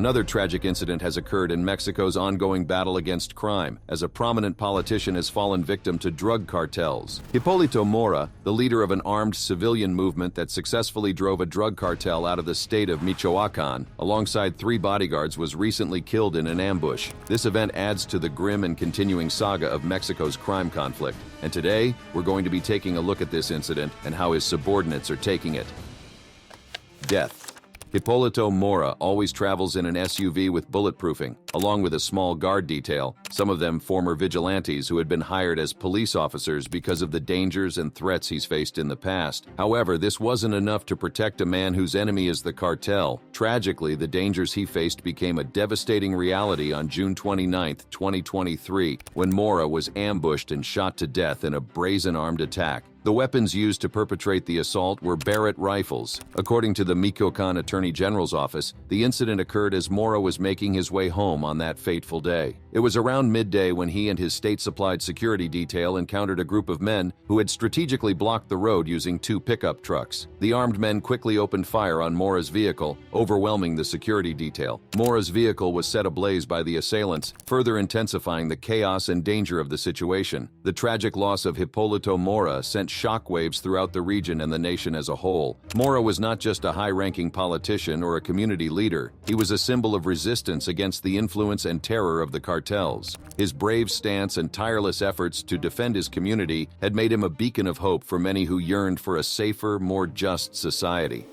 Another tragic incident has occurred in Mexico's ongoing battle against crime, as a prominent politician has fallen victim to drug cartels. Hipólito Mora, the leader of an armed civilian movement that successfully drove a drug cartel out of the state of Michoacán, alongside 3 bodyguards, was recently killed in an ambush. This event adds to the grim and continuing saga of Mexico's crime conflict. And today, we're going to be taking a look at this incident and how his subordinates are taking it. Death. Hipólito Mora always travels in an SUV with bulletproofing, along with a small guard detail, some of them former vigilantes who had been hired as police officers because of the dangers and threats he's faced in the past. However, this wasn't enough to protect a man whose enemy is the cartel. Tragically, the dangers he faced became a devastating reality on June 29, 2023, when Mora was ambushed and shot to death in a brazen armed attack. The weapons used to perpetrate the assault were Barrett rifles. According to the Michoacán Attorney General's office, the incident occurred as Mora was making his way home on that fateful day. It was around midday when he and his state-supplied security detail encountered a group of men who had strategically blocked the road using 2 pickup trucks. The armed men quickly opened fire on Mora's vehicle, overwhelming the security detail. Mora's vehicle was set ablaze by the assailants, further intensifying the chaos and danger of the situation. The tragic loss of Hipólito Mora sent shockwaves throughout the region and the nation as a whole. Mora was not just a high-ranking politician or a community leader. He was a symbol of resistance against the influence and terror of the cartels. His brave stance and tireless efforts to defend his community had made him a beacon of hope for many who yearned for a safer, more just society.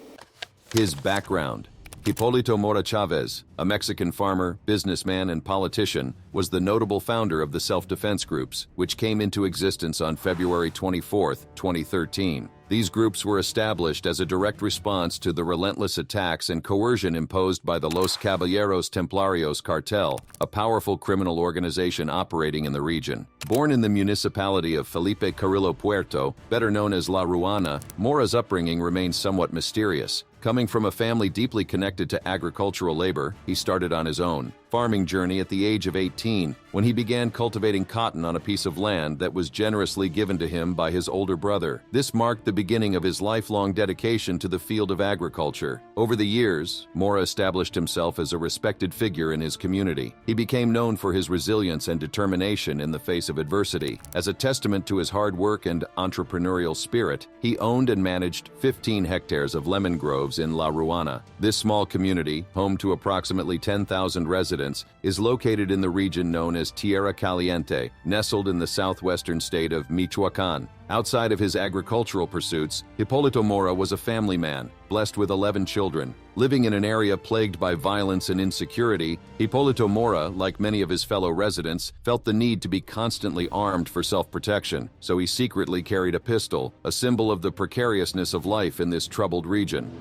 His background. Hipólito Mora Chávez, a Mexican farmer, businessman, and politician, was the notable founder of the self-defense groups, which came into existence on February 24, 2013. These groups were established as a direct response to the relentless attacks and coercion imposed by the Los Caballeros Templarios cartel, a powerful criminal organization operating in the region. Born in the municipality of Felipe Carrillo Puerto, better known as La Ruana, Mora's upbringing remains somewhat mysterious. Coming from a family deeply connected to agricultural labor, he started on his own farming journey at the age of 18, when he began cultivating cotton on a piece of land that was generously given to him by his older brother. This marked the beginning of his lifelong dedication to the field of agriculture. Over the years, Mora established himself as a respected figure in his community. He became known for his resilience and determination in the face of adversity. As a testament to his hard work and entrepreneurial spirit, he owned and managed 15 hectares of lemon groves in La Ruana. This small community, home to approximately 10,000 residents, is located in the region known as Tierra Caliente, nestled in the southwestern state of Michoacán. Outside of his agricultural pursuits, Hipólito Mora was a family man, blessed with 11 children. Living in an area plagued by violence and insecurity, Hipólito Mora, like many of his fellow residents, felt the need to be constantly armed for self-protection, so he secretly carried a pistol, a symbol of the precariousness of life in this troubled region.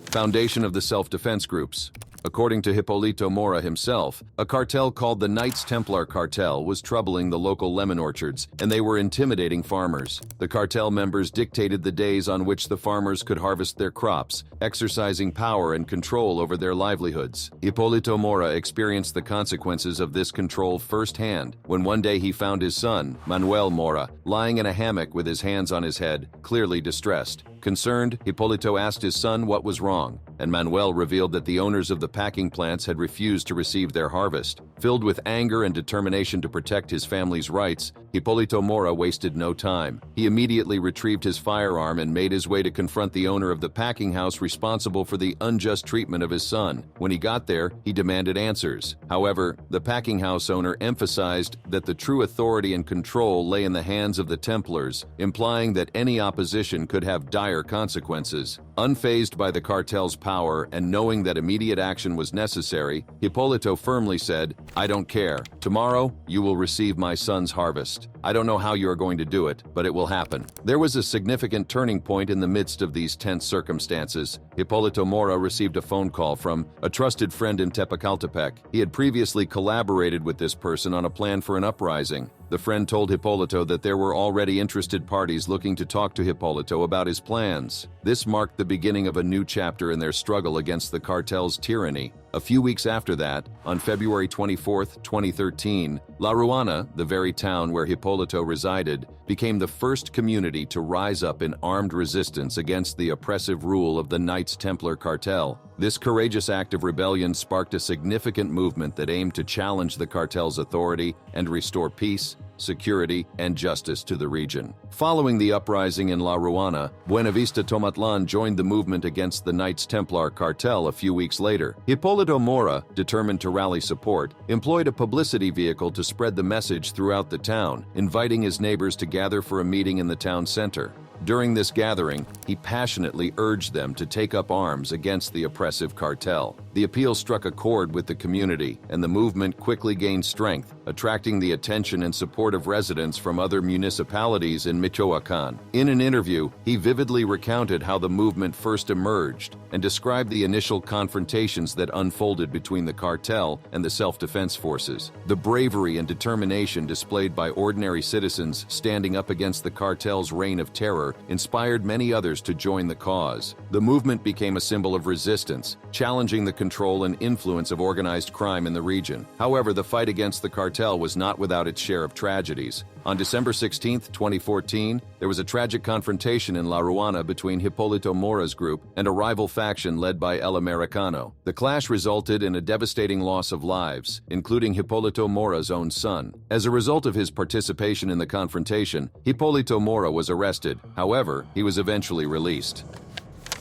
Foundation of the self-defense groups. According to Hipólito Mora himself, a cartel called the Knights Templar Cartel was troubling the local lemon orchards, and they were intimidating farmers. The cartel members dictated the days on which the farmers could harvest their crops, exercising power and control over their livelihoods. Hipólito Mora experienced the consequences of this control firsthand when one day he found his son, Manuel Mora, lying in a hammock with his hands on his head, clearly distressed. Concerned, Hipólito asked his son what was wrong, and Manuel revealed that the owners of the packing plants had refused to receive their harvest. Filled with anger and determination to protect his family's rights, Hipólito Mora wasted no time. He immediately retrieved his firearm and made his way to confront the owner of the packing house responsible for the unjust treatment of his son. When he got there, he demanded answers. However, the packing house owner emphasized that the true authority and control lay in the hands of the Templars, implying that any opposition could have dire consequences. Unfazed by the cartel's power and knowing that immediate action was necessary, Hipólito firmly said, "I don't care. Tomorrow, you will receive my son's harvest. I don't know how you are going to do it, but it will happen." There was a significant turning point in the midst of these tense circumstances. Hipólito Mora received a phone call from a trusted friend in Tepecaltepec. He had previously collaborated with this person on a plan for an uprising. The friend told Hipólito that there were already interested parties looking to talk to Hipólito about his plans. This marked the beginning of a new chapter in their struggle against the cartel's tyranny. A few weeks after that, on February 24, 2013, La Ruana, the very town where Hipólito resided, became the first community to rise up in armed resistance against the oppressive rule of the Knights Templar cartel. This courageous act of rebellion sparked a significant movement that aimed to challenge the cartel's authority and restore peace, security, and justice to the region. Following the uprising in La Ruana, Buenavista Tomatlan joined the movement against the Knights Templar cartel a few weeks later. Hipólito Mora, determined to rally support, employed a publicity vehicle to spread the message throughout the town, inviting his neighbors to gather for a meeting in the town center. During this gathering, he passionately urged them to take up arms against the oppressive cartel. The appeal struck a chord with the community, and the movement quickly gained strength, attracting the attention and support of residents from other municipalities in Michoacán. In an interview, he vividly recounted how the movement first emerged and described the initial confrontations that unfolded between the cartel and the self-defense forces. The bravery and determination displayed by ordinary citizens standing up against the cartel's reign of terror inspired many others to join the cause. The movement became a symbol of resistance, challenging the control and influence of organized crime in the region. However, the fight against the cartel was not without its share of tragedies. On December 16, 2014, there was a tragic confrontation in La Ruana between Hipólito Mora's group and a rival faction led by El Americano. The clash resulted in a devastating loss of lives, including Hipólito Mora's own son. As a result of his participation in the confrontation, Hipólito Mora was arrested. However, he was eventually released.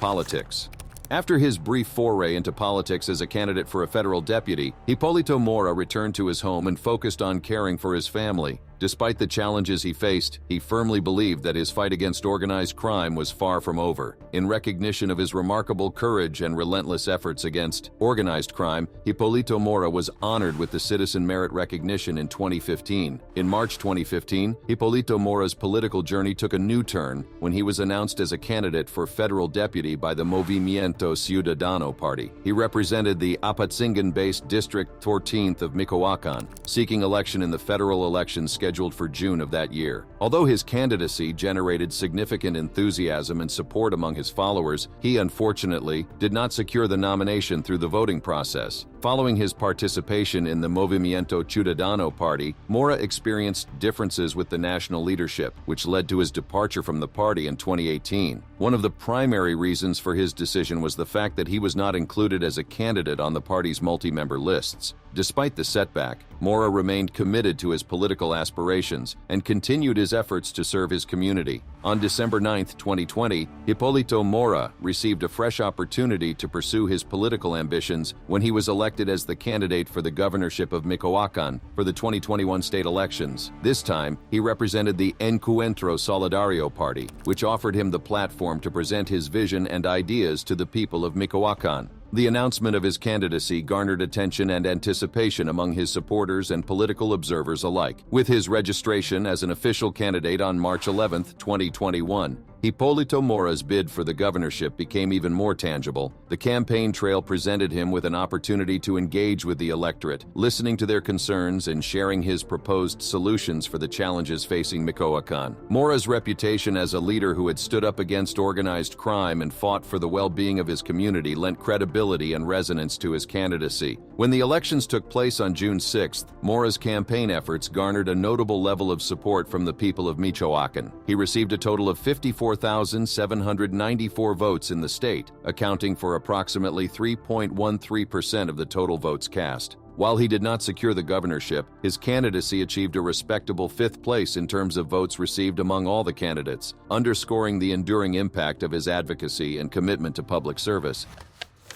Politics. After his brief foray into politics as a candidate for a federal deputy, Hipólito Mora returned to his home and focused on caring for his family. Despite the challenges he faced, he firmly believed that his fight against organized crime was far from over. In recognition of his remarkable courage and relentless efforts against organized crime, Hipólito Mora was honored with the Citizen Merit Recognition in 2015. In March 2015, Hipólito Mora's political journey took a new turn when he was announced as a candidate for federal deputy by the Movimiento Ciudadano party. He represented the Apatzingan-based District 14th of Michoacán, seeking election in the federal elections scheduled for June of that year. Although his candidacy generated significant enthusiasm and support among his followers, he unfortunately did not secure the nomination through the voting process. Following his participation in the Movimiento Ciudadano party, Mora experienced differences with the national leadership, which led to his departure from the party in 2018. One of the primary reasons for his decision was the fact that he was not included as a candidate on the party's multi-member lists. Despite the setback, Mora remained committed to his political aspirations and continued his efforts to serve his community. On December 9, 2020, Hipólito Mora received a fresh opportunity to pursue his political ambitions when he was elected as the candidate for the governorship of Michoacán for the 2021 state elections. This time, he represented the Encuentro Solidario party, which offered him the platform to present his vision and ideas to the people of Michoacán. The announcement of his candidacy garnered attention and anticipation among his supporters and political observers alike. With his registration as an official candidate on March 11, 2021, Hipólito Mora's bid for the governorship became even more tangible. The campaign trail presented him with an opportunity to engage with the electorate, listening to their concerns and sharing his proposed solutions for the challenges facing Michoacán. Mora's reputation as a leader who had stood up against organized crime and fought for the well-being of his community lent credibility and resonance to his candidacy. When the elections took place on June 6th, Mora's campaign efforts garnered a notable level of support from the people of Michoacán. He received a total of 54,794 votes in the state, accounting for approximately 3.13% of the total votes cast. While he did not secure the governorship, his candidacy achieved a respectable fifth place in terms of votes received among all the candidates, underscoring the enduring impact of his advocacy and commitment to public service.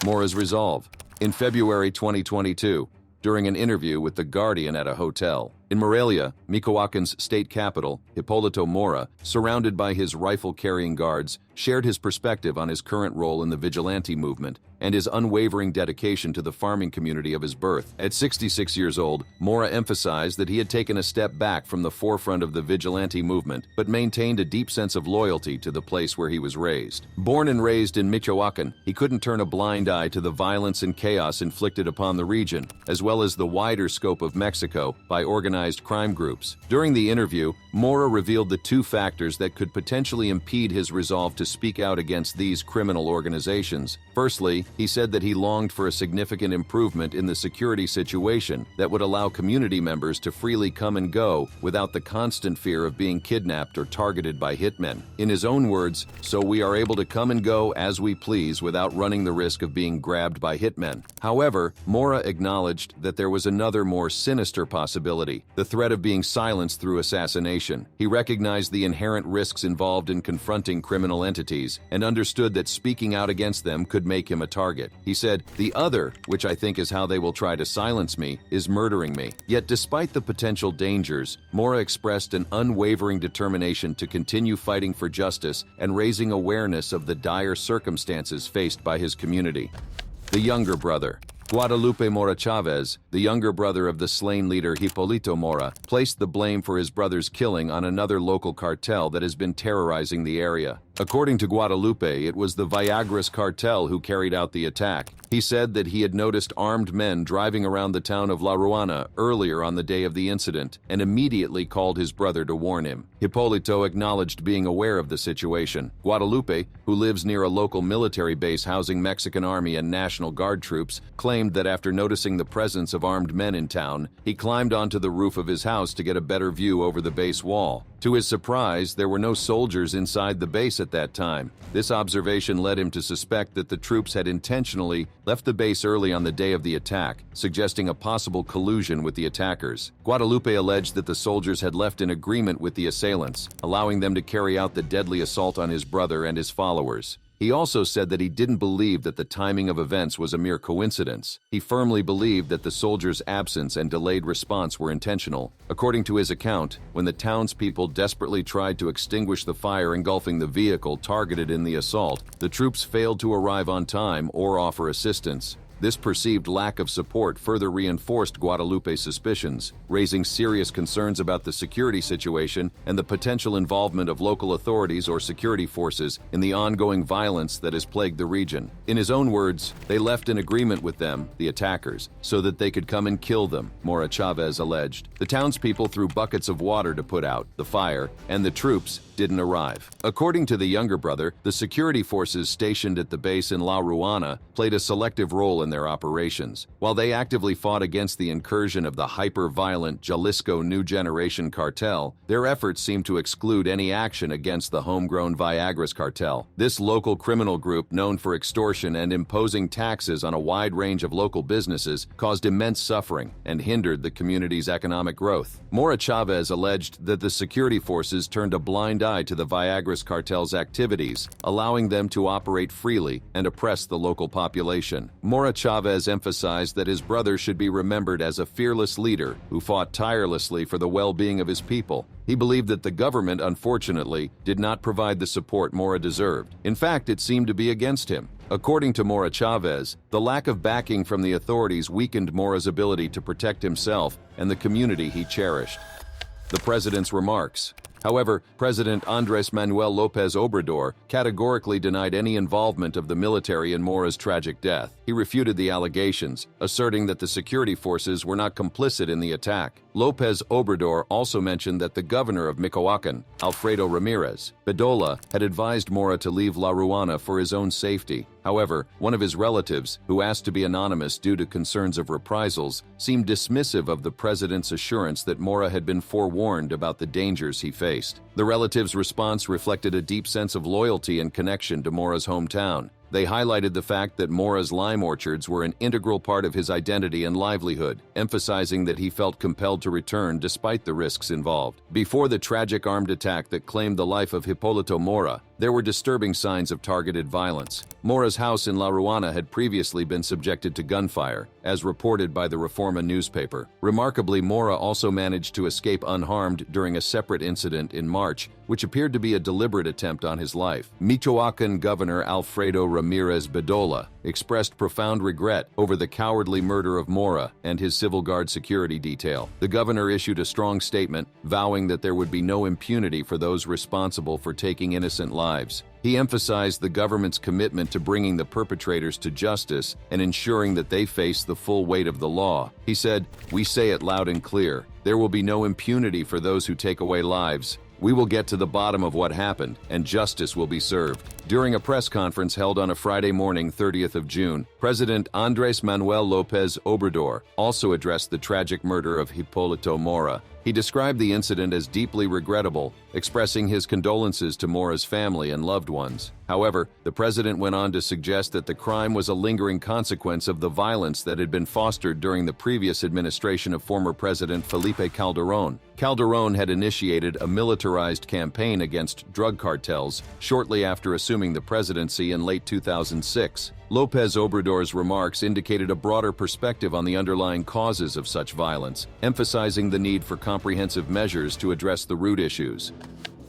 Mora's resolve. In February 2022, during an interview with The Guardian at a hotel in Morelia, Michoacán's state capital, Hipólito Mora, surrounded by his rifle-carrying guards, shared his perspective on his current role in the vigilante movement and his unwavering dedication to the farming community of his birth. At 66 years old, Mora emphasized that he had taken a step back from the forefront of the vigilante movement, but maintained a deep sense of loyalty to the place where he was raised. Born and raised in Michoacán, he couldn't turn a blind eye to the violence and chaos inflicted upon the region, as well as the wider scope of Mexico by organized organized crime groups. During the interview, Mora revealed the two factors that could potentially impede his resolve to speak out against these criminal organizations. Firstly, he said that he longed for a significant improvement in the security situation that would allow community members to freely come and go without the constant fear of being kidnapped or targeted by hitmen. In his own words, "So we are able to come and go as we please without running the risk of being grabbed by hitmen." However, Mora acknowledged that there was another more sinister possibility, the threat of being silenced through assassination. He recognized the inherent risks involved in confronting criminal entities and understood that speaking out against them could make him a target. He said, "The other, which I think is how they will try to silence me, is murdering me." Yet despite the potential dangers, Mora expressed an unwavering determination to continue fighting for justice and raising awareness of the dire circumstances faced by his community. The younger brother. Guadalupe Mora Chavez, the younger brother of the slain leader Hipólito Mora, placed the blame for his brother's killing on another local cartel that has been terrorizing the area. According to Guadalupe, it was the Viagras cartel who carried out the attack. He said that he had noticed armed men driving around the town of La Ruana earlier on the day of the incident and immediately called his brother to warn him. Hipólito acknowledged being aware of the situation. Guadalupe, who lives near a local military base housing Mexican Army and National Guard troops, claimed that after noticing the presence of armed men in town, he climbed onto the roof of his house to get a better view over the base wall. To his surprise, there were no soldiers inside the base at that time. This observation led him to suspect that the troops had intentionally left the base early on the day of the attack, suggesting a possible collusion with the attackers. Guadalupe alleged that the soldiers had left in agreement with the assailants, allowing them to carry out the deadly assault on his brother and his followers. He also said that he didn't believe that the timing of events was a mere coincidence. He firmly believed that the soldiers' absence and delayed response were intentional. According to his account, when the townspeople desperately tried to extinguish the fire engulfing the vehicle targeted in the assault, the troops failed to arrive on time or offer assistance. This perceived lack of support further reinforced Guadalupe's suspicions, raising serious concerns about the security situation and the potential involvement of local authorities or security forces in the ongoing violence that has plagued the region. In his own words, "They left in agreement with them, the attackers, so that they could come and kill them," Mora Chavez alleged. The townspeople threw buckets of water to put out the fire, and the troops didn't arrive. According to the younger brother, the security forces stationed at the base in La Ruana played a selective role in their operations. While they actively fought against the incursion of the hyper-violent Jalisco New Generation cartel, their efforts seemed to exclude any action against the homegrown Viagras cartel. This local criminal group, known for extortion and imposing taxes on a wide range of local businesses, caused immense suffering and hindered the community's economic growth. Mora Chavez alleged that the security forces turned a blind eye to the Viagras cartel's activities, allowing them to operate freely and oppress the local population. Mora Chavez emphasized that his brother should be remembered as a fearless leader who fought tirelessly for the well-being of his people. He believed that the government, unfortunately, did not provide the support Mora deserved. In fact, it seemed to be against him. According to Mora Chavez, the lack of backing from the authorities weakened Mora's ability to protect himself and the community he cherished. The president's remarks. However, President Andrés Manuel López Obrador categorically denied any involvement of the military in Mora's tragic death. He refuted the allegations, asserting that the security forces were not complicit in the attack. López Obrador also mentioned that the governor of Michoacán, Alfredo Ramírez Bedolla, had advised Mora to leave La Ruana for his own safety. However, one of his relatives, who asked to be anonymous due to concerns of reprisals, seemed dismissive of the president's assurance that Mora had been forewarned about the dangers he faced. The relative's response reflected a deep sense of loyalty and connection to Mora's hometown. They highlighted the fact that Mora's lime orchards were an integral part of his identity and livelihood, emphasizing that he felt compelled to return despite the risks involved. Before the tragic armed attack that claimed the life of Hipólito Mora, there were disturbing signs of targeted violence. Mora's house in La Ruana had previously been subjected to gunfire, as reported by the Reforma newspaper. Remarkably, Mora also managed to escape unharmed during a separate incident in March, which appeared to be a deliberate attempt on his life. Michoacán Governor Alfredo Ramírez Bedolla expressed profound regret over the cowardly murder of Mora and his civil guard security detail. The governor issued a strong statement, vowing that there would be no impunity for those responsible for taking innocent lives. He emphasized the government's commitment to bringing the perpetrators to justice and ensuring that they face the full weight of the law. He said, "We say it loud and clear. There will be no impunity for those who take away lives. We will get to the bottom of what happened, and justice will be served." During a press conference held on a Friday morning, 30th of June, President Andrés Manuel López Obrador also addressed the tragic murder of Hipólito Mora. He described the incident as deeply regrettable, expressing his condolences to Mora's family and loved ones. However, the president went on to suggest that the crime was a lingering consequence of the violence that had been fostered during the previous administration of former President Felipe Calderón. Calderón had initiated a militarized campaign against drug cartels shortly after assuming the presidency in late 2006. López Obrador's remarks indicated a broader perspective on the underlying causes of such violence, emphasizing the need for comprehensive measures to address the root issues.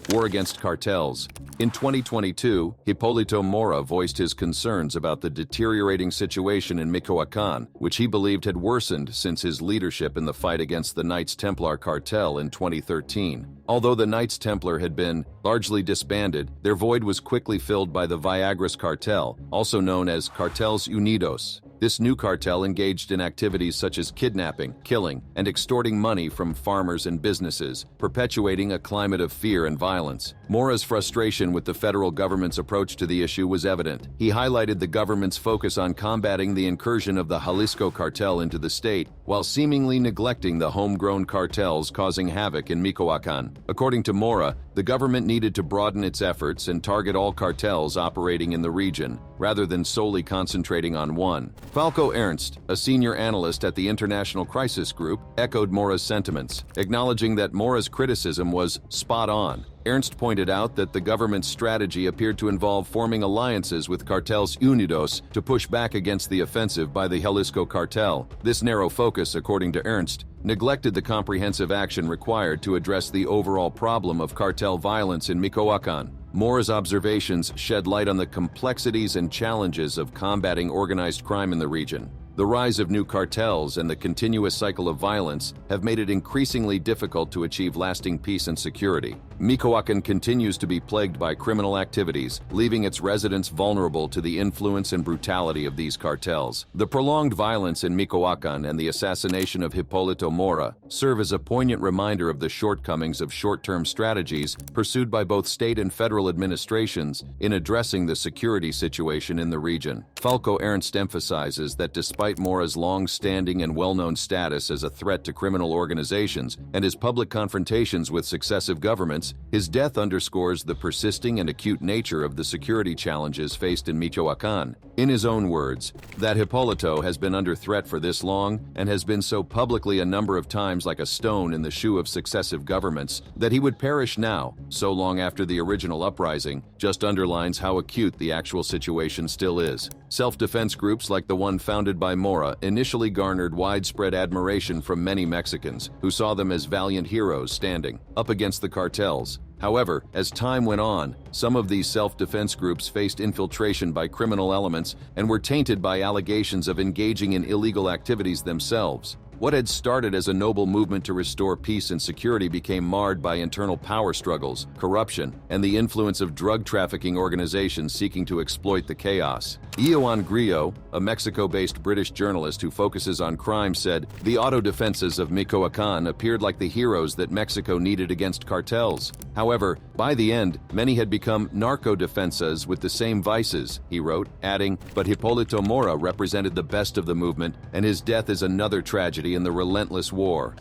War against cartels. In 2022, Hipólito Mora voiced his concerns about the deteriorating situation in Michoacán, which he believed had worsened since his leadership in the fight against the Knights Templar cartel in 2013. Although the Knights Templar had been largely disbanded, their void was quickly filled by the Viagras cartel, also known as Cartels Unidos. This new cartel engaged in activities such as kidnapping, killing, and extorting money from farmers and businesses, perpetuating a climate of fear and violence. Mora's frustration with the federal government's approach to the issue was evident. He highlighted the government's focus on combating the incursion of the Jalisco cartel into the state, while seemingly neglecting the homegrown cartels causing havoc in Michoacán. According to Mora, the government needed to broaden its efforts and target all cartels operating in the region, rather than solely concentrating on one. Falco Ernst, a senior analyst at the International Crisis Group, echoed Mora's sentiments, acknowledging that Mora's criticism was spot on. Ernst pointed out that the government's strategy appeared to involve forming alliances with Cartels Unidos to push back against the offensive by the Jalisco cartel. This narrow focus, according to Ernst, neglected the comprehensive action required to address the overall problem of cartel violence in Michoacán. Mora's observations shed light on the complexities and challenges of combating organized crime in the region. The rise of new cartels and the continuous cycle of violence have made it increasingly difficult to achieve lasting peace and security. Michoacán continues to be plagued by criminal activities, leaving its residents vulnerable to the influence and brutality of these cartels. The prolonged violence in Michoacán and the assassination of Hipólito Mora serve as a poignant reminder of the shortcomings of short-term strategies pursued by both state and federal administrations in addressing the security situation in the region. Falco Ernst emphasizes that despite Mora's long-standing and well-known status as a threat to criminal organizations and his public confrontations with successive governments, his death underscores the persisting and acute nature of the security challenges faced in Michoacán. In his own words, that Hipólito has been under threat for this long and has been so publicly a number of times like a stone in the shoe of successive governments that he would perish now, so long after the original uprising, just underlines how acute the actual situation still is. Self-defense groups like the one founded by Mora initially garnered widespread admiration from many Mexicans, who saw them as valiant heroes standing up against the cartels. However, as time went on, some of these self-defense groups faced infiltration by criminal elements and were tainted by allegations of engaging in illegal activities themselves. What had started as a noble movement to restore peace and security became marred by internal power struggles, corruption, and the influence of drug trafficking organizations seeking to exploit the chaos. Ioan Grillo, a Mexico-based British journalist who focuses on crime, said, "The autodefenses of Michoacán appeared like the heroes that Mexico needed against cartels. However, by the end, many had become narco-defensas with the same vices," he wrote, adding, "But Hipólito Mora represented the best of the movement, and his death is another tragedy in the relentless war."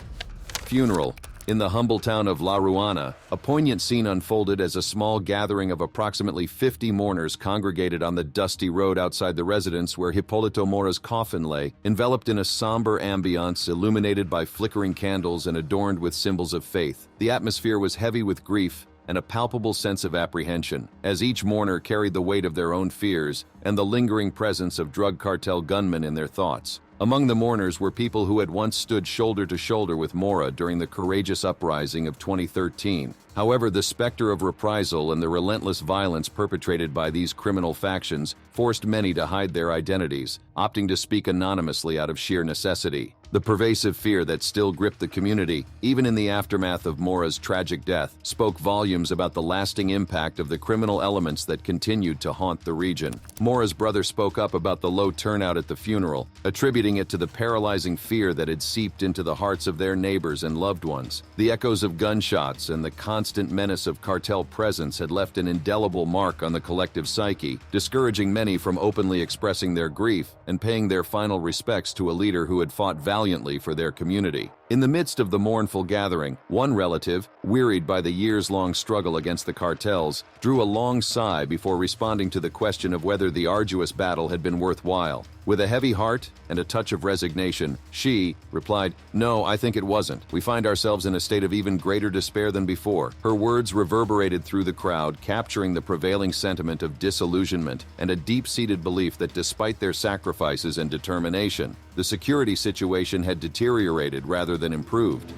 Funeral. In the humble town of La Ruana, a poignant scene unfolded as a small gathering of approximately 50 mourners congregated on the dusty road outside the residence where Hipólito Mora's coffin lay, enveloped in a somber ambiance illuminated by flickering candles and adorned with symbols of faith. The atmosphere was heavy with grief and a palpable sense of apprehension, as each mourner carried the weight of their own fears and the lingering presence of drug cartel gunmen in their thoughts. Among the mourners were people who had once stood shoulder to shoulder with Mora during the courageous uprising of 2013. However, the specter of reprisal and the relentless violence perpetrated by these criminal factions forced many to hide their identities, opting to speak anonymously out of sheer necessity. The pervasive fear that still gripped the community, even in the aftermath of Mora's tragic death, spoke volumes about the lasting impact of the criminal elements that continued to haunt the region. Mora's brother spoke up about the low turnout at the funeral, attributing it to the paralyzing fear that had seeped into the hearts of their neighbors and loved ones. The echoes of gunshots and the constant menace of cartel presence had left an indelible mark on the collective psyche, discouraging many from openly expressing their grief and paying their final respects to a leader who had fought valiantly for their community. In the midst of the mournful gathering, one relative, wearied by the years-long struggle against the cartels, drew a long sigh before responding to the question of whether the arduous battle had been worthwhile. With a heavy heart and a touch of resignation, she replied, "No, I think it wasn't. We find ourselves in a state of even greater despair than before." Her words reverberated through the crowd, capturing the prevailing sentiment of disillusionment and a deep-seated belief that despite their sacrifices and determination, the security situation had deteriorated rather than improved.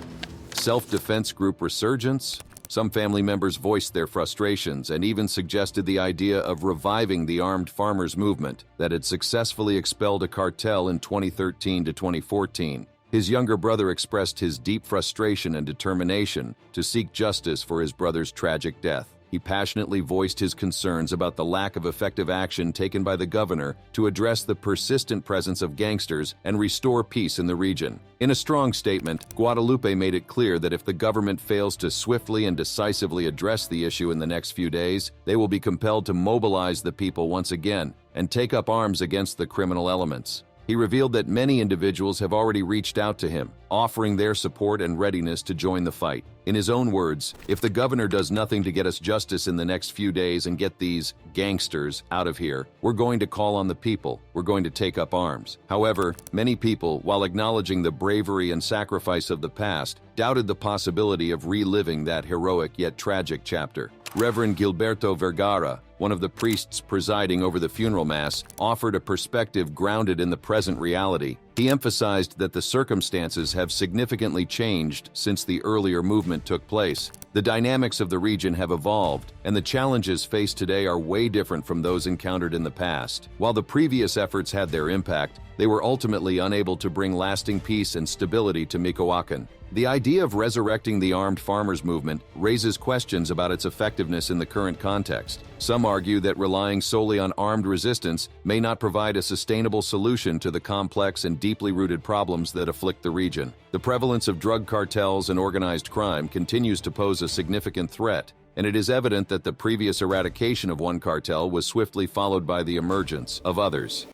Self-defense group resurgence? Some family members voiced their frustrations and even suggested the idea of reviving the armed farmers movement that had successfully expelled a cartel in 2013 to 2014. His younger brother expressed his deep frustration and determination to seek justice for his brother's tragic death. He passionately voiced his concerns about the lack of effective action taken by the governor to address the persistent presence of gangsters and restore peace in the region. In a strong statement, Guadalupe made it clear that if the government fails to swiftly and decisively address the issue in the next few days, they will be compelled to mobilize the people once again and take up arms against the criminal elements. He revealed that many individuals have already reached out to him, offering their support and readiness to join the fight. In his own words, "If the governor does nothing to get us justice in the next few days and get these gangsters out of here, we're going to call on the people. We're going to take up arms." However, many people, while acknowledging the bravery and sacrifice of the past, doubted the possibility of reliving that heroic yet tragic chapter. Reverend Gilberto Vergara, one of the priests presiding over the funeral mass, offered a perspective grounded in the present reality. He emphasized that the circumstances have significantly changed since the earlier movement took place. The dynamics of the region have evolved, and the challenges faced today are way different from those encountered in the past. While the previous efforts had their impact, they were ultimately unable to bring lasting peace and stability to Michoacán. The idea of resurrecting the armed farmers movement raises questions about its effectiveness in the current context. Some argue that relying solely on armed resistance may not provide a sustainable solution to the complex and deeply rooted problems that afflict the region. The prevalence of drug cartels and organized crime continues to pose a significant threat, and it is evident that the previous eradication of one cartel was swiftly followed by the emergence of others.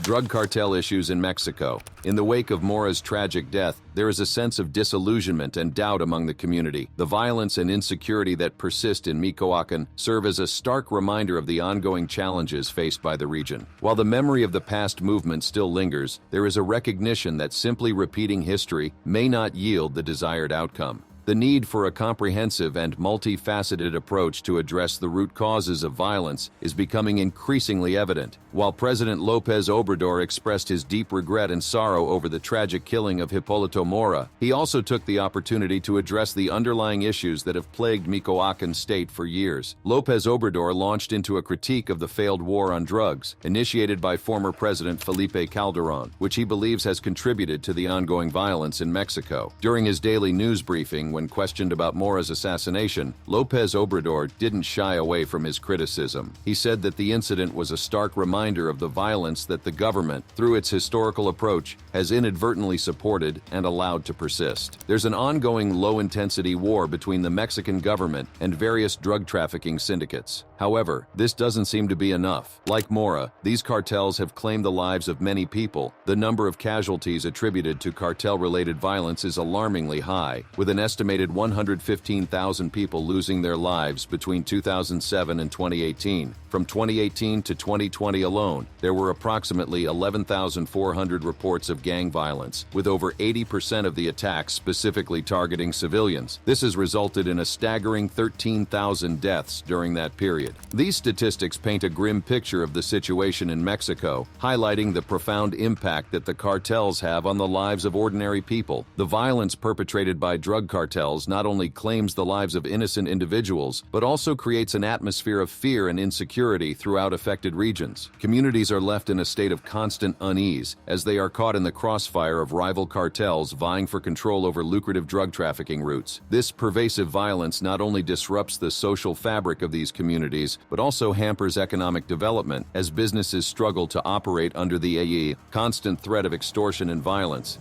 Drug cartel issues in Mexico. In the wake of Mora's tragic death, there is a sense of disillusionment and doubt among the community. The violence and insecurity that persist in Michoacán serve as a stark reminder of the ongoing challenges faced by the region. While the memory of the past movement still lingers, there is a recognition that simply repeating history may not yield the desired outcome. The need for a comprehensive and multifaceted approach to address the root causes of violence is becoming increasingly evident. While President López Obrador expressed his deep regret and sorrow over the tragic killing of Hipólito Mora, he also took the opportunity to address the underlying issues that have plagued Michoacán state for years. López Obrador launched into a critique of the failed war on drugs, initiated by former President Felipe Calderón, which he believes has contributed to the ongoing violence in Mexico. During his daily news briefing, when questioned about Mora's assassination, López Obrador didn't shy away from his criticism. He said that the incident was a stark reminder of the violence that the government, through its historical approach, has inadvertently supported and allowed to persist. There's an ongoing low-intensity war between the Mexican government and various drug trafficking syndicates. However, this doesn't seem to be enough. Like Mora, these cartels have claimed the lives of many people. The number of casualties attributed to cartel-related violence is alarmingly high, with an estimated 115,000 people losing their lives between 2007 and 2018. From 2018 to 2020 alone, there were approximately 11,400 reports of gang violence, with over 80% of the attacks specifically targeting civilians. This has resulted in a staggering 13,000 deaths during that period. These statistics paint a grim picture of the situation in Mexico, highlighting the profound impact that the cartels have on the lives of ordinary people. The violence perpetrated by drug cartels cartels not only claims the lives of innocent individuals, but also creates an atmosphere of fear and insecurity throughout affected regions. Communities are left in a state of constant unease as they are caught in the crossfire of rival cartels vying for control over lucrative drug trafficking routes. This pervasive violence not only disrupts the social fabric of these communities, but also hampers economic development as businesses struggle to operate under the constant threat of extortion and violence.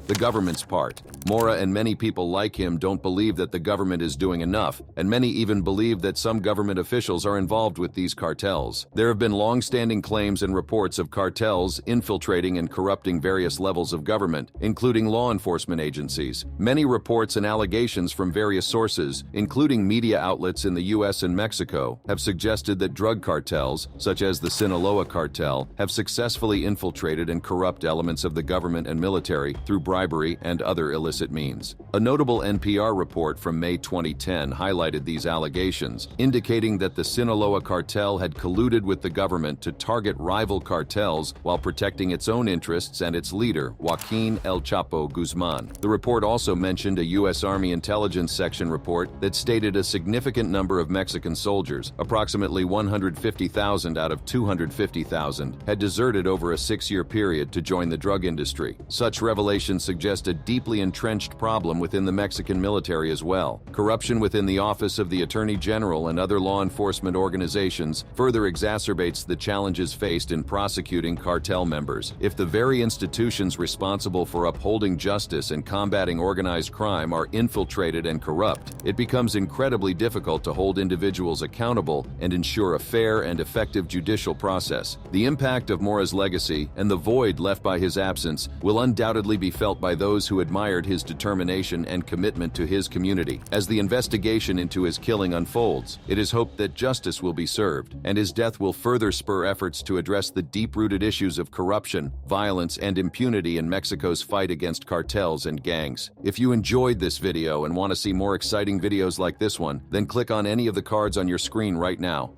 The government's part. Mora and many people like him don't believe that the government is doing enough, and many even believe that some government officials are involved with these cartels. There have been long-standing claims and reports of cartels infiltrating and corrupting various levels of government, including law enforcement agencies. Many reports and allegations from various sources, including media outlets in the US and Mexico, have suggested that drug cartels, such as the Sinaloa cartel, have successfully infiltrated and corrupt elements of the government and military through bribery and other illicit means. A notable NPR report from May 2010 highlighted these allegations, indicating that the Sinaloa cartel had colluded with the government to target rival cartels while protecting its own interests and its leader, Joaquin El Chapo Guzman. The report also mentioned a U.S. Army Intelligence Section report that stated a significant number of Mexican soldiers, approximately 150,000 out of 250,000, had deserted over a 6-year period to join the drug industry. Such revelations suggest a deeply entrenched problem within the Mexican military as well. Corruption within the Office of the Attorney General and other law enforcement organizations further exacerbates the challenges faced in prosecuting cartel members. If the very institutions responsible for upholding justice and combating organized crime are infiltrated and corrupt, it becomes incredibly difficult to hold individuals accountable and ensure a fair and effective judicial process. The impact of Mora's legacy and the void left by his absence will undoubtedly be felt by those who admired his determination and commitment to his community. As the investigation into his killing unfolds, it is hoped that justice will be served, and his death will further spur efforts to address the deep-rooted issues of corruption, violence, and impunity in Mexico's fight against cartels and gangs. If you enjoyed this video and want to see more exciting videos like this one, then click on any of the cards on your screen right now.